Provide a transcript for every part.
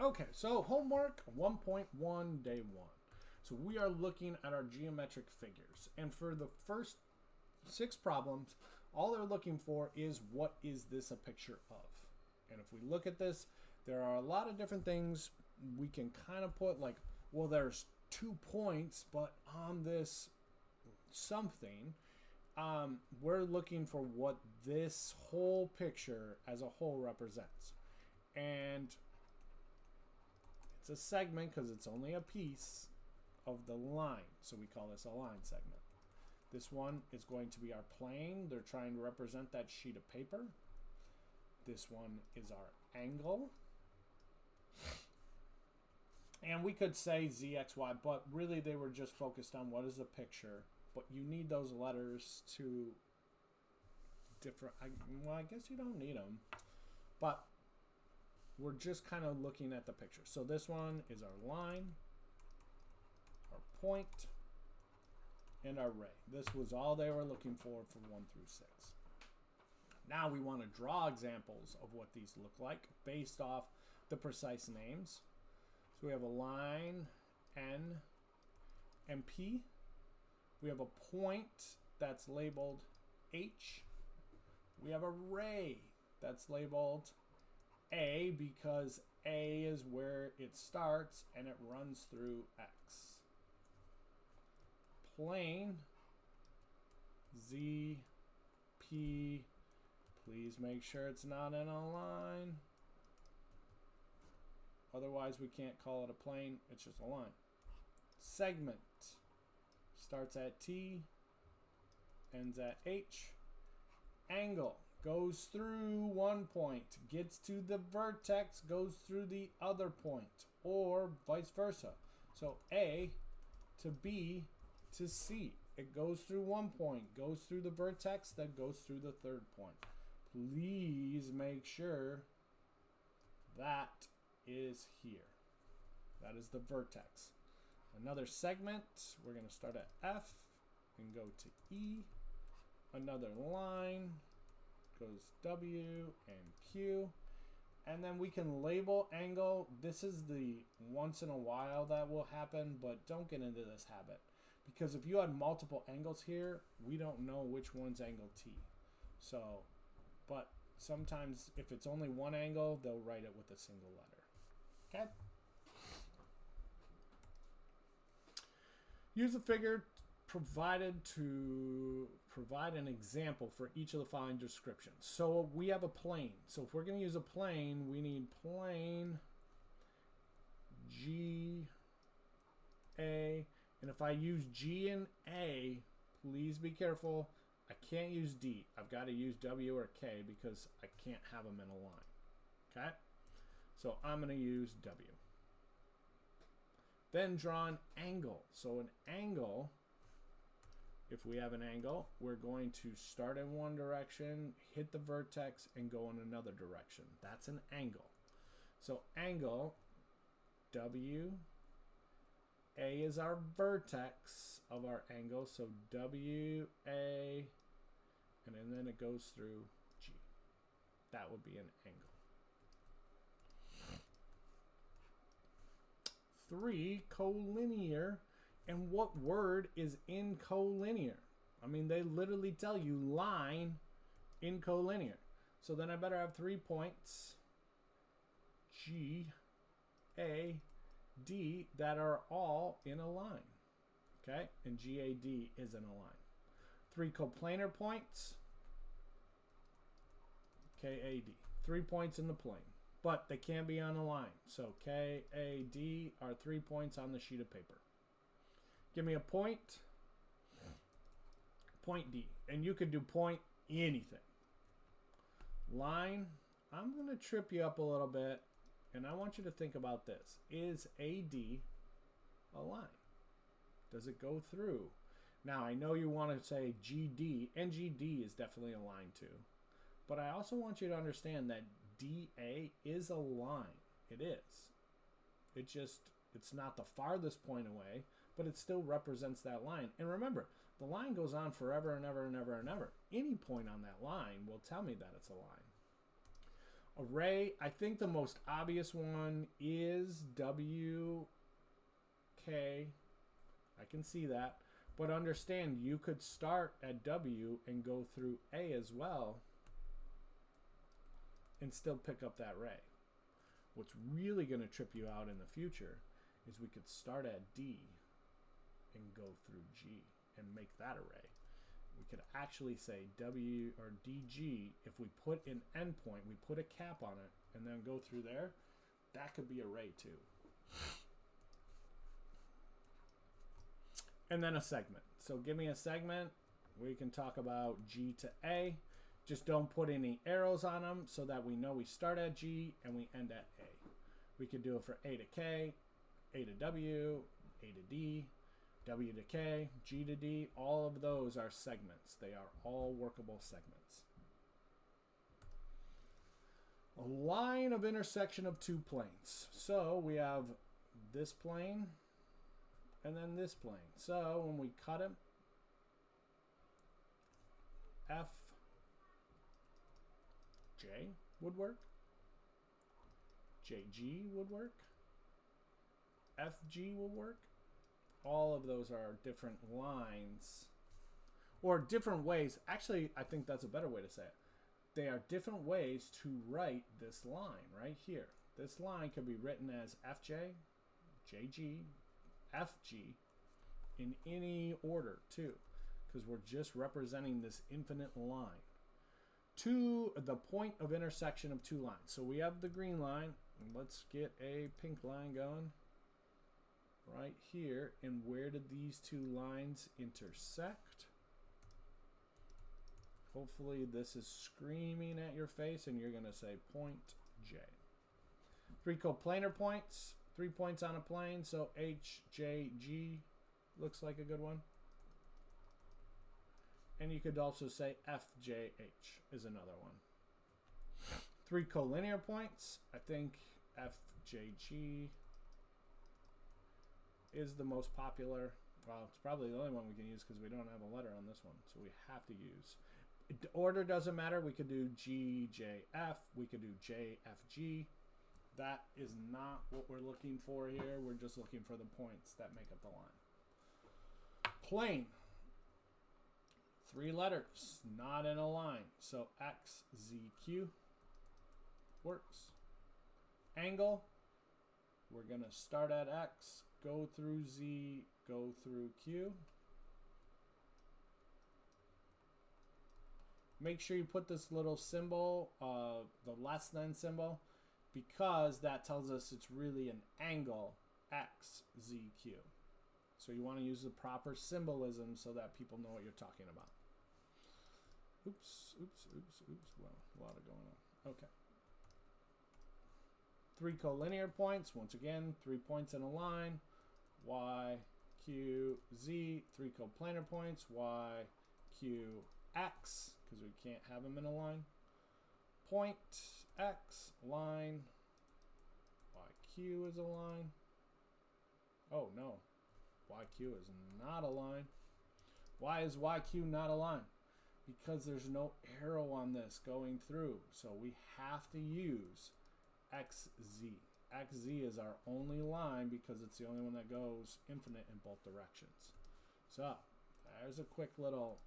Okay, so homework 1.1 day 1. So we are looking at our geometric figures. And for the first 6 problems, all they're looking for is what is this a picture of? And if we look at this, there are a lot of different things we can kind of put like, well, there's 2 points, but on this something, we're looking for what this whole picture as a whole represents. And it's a segment because it's only a piece of the line. So we call this a line segment. This one is going to be our plane. They're trying to represent that sheet of paper. This one is our angle. And we could say Z, X, Y, but really they were just focused on what is the picture. But you need those letters to different. Well, I guess you don't need them. But we're just kind of looking at the picture. So this one is our line, our point, and our ray. This was all they were looking for 1 through 6. Now we want to draw examples of what these look like based off the precise names. So we have a line, N, and P. We have a point that's labeled H. We have a ray that's labeled A because A is where it starts and it runs through X. Plane, Z, P. Please make sure it's not in a line. Otherwise, we can't call it a plane. It's just a line. Segment starts at T, ends at H. Angle goes through one point, gets to the vertex, goes through the other point, or vice versa. So A to B to C. It goes through one point, goes through the vertex, then goes through the third point. Please make sure that is here. That is the vertex. Another segment, we're going to start at F and go to E. Another line goes W and Q. And then we can label angle. This is the once in a while that will happen, but don't get into this habit. Because if you had multiple angles here, we don't know which one's angle T. So, but sometimes if it's only one angle, they'll write it with a single letter. Okay? Use a figure provided to provide an example for each of the following descriptions. So we have a plane. So if we're going to use a plane, we need plane G, A. And if I use G and A, please be careful. I can't use D. I've got to use W or K because I can't have them in a line. Okay? So I'm going to use W. Then draw an angle. So an angle, if we have an angle, we're going to start in one direction, hit the vertex, and go in another direction. That's an angle. So angle, W, A is our vertex of our angle. So W, A, and then it goes through G. That would be an angle. 3, collinear. And what word is in collinear? I mean, they literally tell you line in collinear. So then I better have 3 points, G, A, D, that are all in a line. Okay? And GAD is in a line. 3 coplanar points, KAD. 3 points in the plane. But they can be on a line. So KAD are 3 points on the sheet of paper. Give me a point, point D. And you could do point anything. Line, I'm going to trip you up a little bit. And I want you to think about this. Is AD a line? Does it go through? Now, I know you want to say GD, and GD is definitely a line too. But I also want you to understand that DA is a line. It is. It's not the farthest point away, but it still represents that line. And remember, the line goes on forever and ever and ever and ever. Any point on that line will tell me that it's a line. Array, I think the most obvious one is WK. I can see that. But understand, you could start at W and go through A as well and still pick up that array. What's really going to trip you out in the future is we could start at D and go through G and make that array. We could actually say W or DG, if we put an endpoint, we put a cap on it, and then go through there, that could be array too. And then a segment. So give me a segment. We can talk about G to A. Just don't put any arrows on them so that we know we start at G and we end at A. We could do it for A to K, A to W, A to D, W to K, G to D. All of those are segments. They are all workable segments. A line of intersection of two planes. So we have this plane and then this plane. So when we cut them, F, J would work. JG would work. FG will work. All of those are different lines or different ways. Actually, I think that's a better way to say it. They are different ways to write this line right here. This line could be written as FJ, JG, FG in any order too, because we're just representing this infinite line to the point of intersection of two lines. So we have the green line. Let's get a pink line going right here. And where did these two lines intersect? Hopefully this is screaming at your face and you're going to say point J. 3 coplanar points, 3 points on a plane. So H, J, G looks like a good one. And you could also say F, J, H is another one. 3 collinear points. I think F, J, G is the most popular. Well, it's probably the only one we can use because we don't have a letter on this one. So we have to use. The order doesn't matter. We could do G, J, F. We could do J, F, G. That is not what we're looking for here. We're just looking for the points that make up the line. Plane. 3 letters, not in a line. So X, Z, Q works. Angle. We're going to start at X, go through Z, go through Q. Make sure you put this little symbol, the less than symbol, because that tells us it's really an angle, X, Z, Q. So you want to use the proper symbolism so that people know what you're talking about. Oops. Well, a lot of going on. Okay. 3 collinear points. Once again, 3 points in a line. Y, Q, Z. 3 coplanar points. Y, Q, X, because we can't have them in a line. Point, X, line. YQ is a line. Oh, no. YQ is not a line. Why is YQ not a line? Because there's no arrow on this going through. So we have to use XZ. XZ is our only line because it's the only one that goes infinite in both directions. So there's a quick little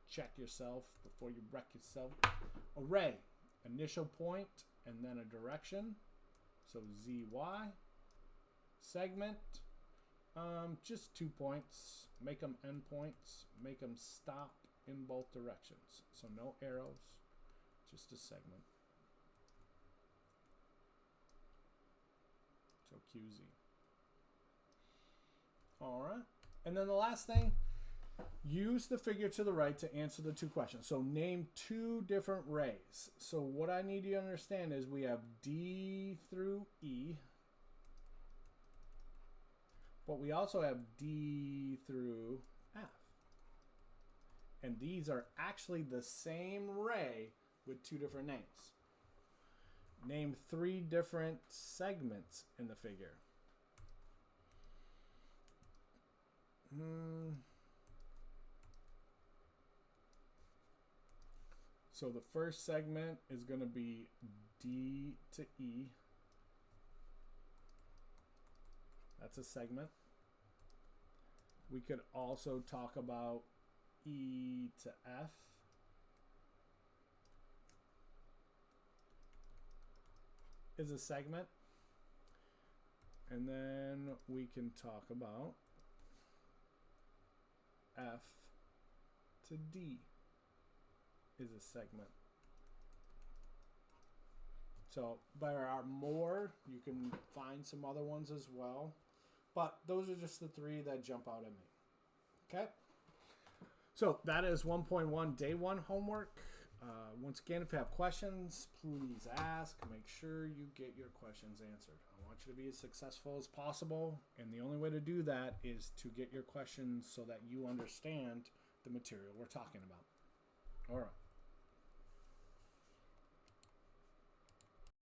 check yourself before you wreck yourself. Array, initial point and then a direction. So ZY. Segment, just 2 points. Make them endpoints. Make them stop in both directions. So no arrows, just a segment. So QZ. All right. And then the last thing, use the figure to the right to answer the 2 questions. So name 2 different rays. So what I need you to understand is we have D through E, but we also have D through F. And these are actually the same ray with 2 different names. Name 3 different segments in the figure. So the first segment is going to be D to E. That's a segment. We could also talk about E to F. Is a segment. And then we can talk about F to D is a segment. So there are more. You can find some other ones as well. But those are just the three that jump out at me. Okay? So that is 1.1 day 1 homework. Once again, if you have questions, please ask. Make sure you get your questions answered. I want you to be as successful as possible. And the only way to do that is to get your questions so that you understand the material we're talking about. All right.